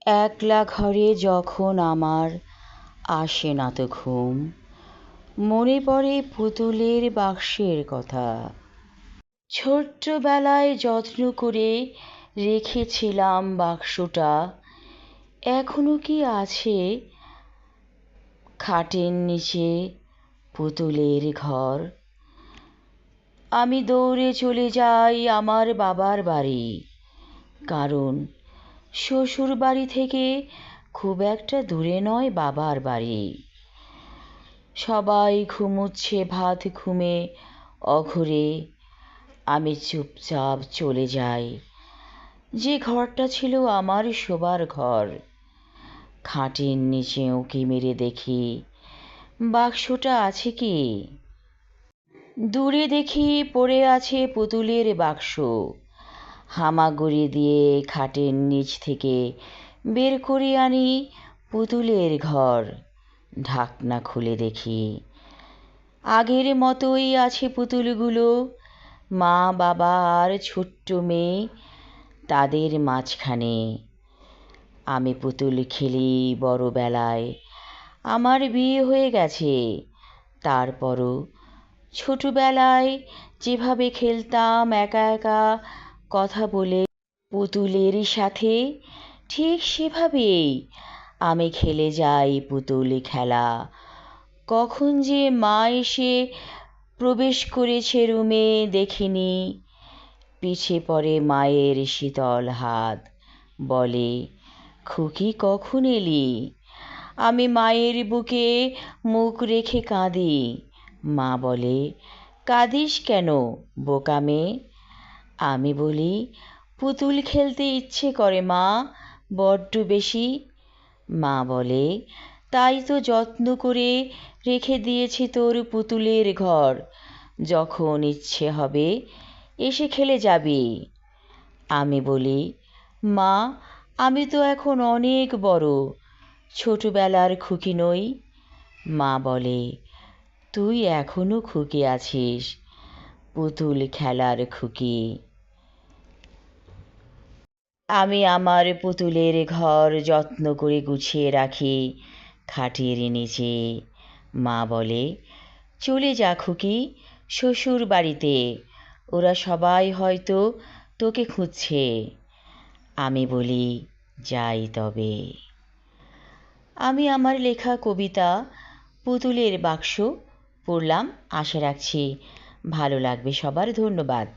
একলা ঘরে যখন আমার আসে না তো ঘুম, মনে পড়ে পুতুলের বাক্সের কথা। ছোট্টবেলায় যত্ন করে রেখেছিলাম বাক্সটা, এখনো কি আছে খাটের নিচে পুতুলের ঘর। আমি দৌড়ে চলে যাই আমার বাবার বাড়ি, কারণ শ্বশুর বাড়ি থেকে খুব একটা দূরে নয় বাবার বাড়ি। সবাই ঘুমুচ্ছে ভাত ঘুমে অঘোরে, আমি চুপচাপ চলে যাই যে ঘরটা ছিল আমার শোবার ঘর। খাটের নিচে উঁকি মেরে দেখি বাক্সটা আছে কি। দূরে দেখি পড়ে আছে পুতুলের বাক্স। হামাগুড়ি দিয়ে খাটের নিচ থেকে বের করে আনি পুতুলের ঘর। ঢাকনা খুলে দেখি আগের মতোই আছে পুতুলগুলো, মা বাবা আর ছোট্ট মেয়ে তাদের মাঝখানে। আমি পুতুল খেলি বড়বেলায়, আমার বিয়ে হয়ে গেছে। তারপরও ছোটবেলায় যেভাবে খেলতাম একা একা কথা বলে পুতুলের সাথে, ঠিক সেভাবেই আমি খেলে যাই পুতুল খেলা। কখন যে মা এসে প্রবেশ করেছে রুমে দেখিনি। পিছে পড়ে মায়ের শীতল হাত, বলে, খুকি কখন এলি। আমি মায়ের বুকে মুখ রেখে কাঁদি। মা বলে, কাঁদিস কেন বোকা মেয়ে। আমি বলি, পুতুল খেলতে ইচ্ছে করে মা, বড্ড বেশি। মা বলে, তাই তো যত্ন করে রেখে দিয়েছি তোর পুতুলের ঘর, যখন ইচ্ছে হবে এসে খেলে যাবি। আমি বলি, মা আমি তো এখন অনেক বড়, ছোটবেলার খুকি নই। মা বলে, তুই এখনো খুকি আছিস, পুতুল খেলার খুকি। আমি আমার পুতুলের ঘর যত্ন করে গুছিয়ে রাখি খাটের নিচে। মা বলে, চলে যা খুকি শ্বশুর বাড়িতে, ওরা সবাই হয়তো তোকে খুঁজছে। আমি বলি, যাই তবে। আমি আমার লেখা কবিতা পুতুলের বাক্স পড়লাম। আশা রাখছি ভালো লাগবে সবার। ধন্যবাদ।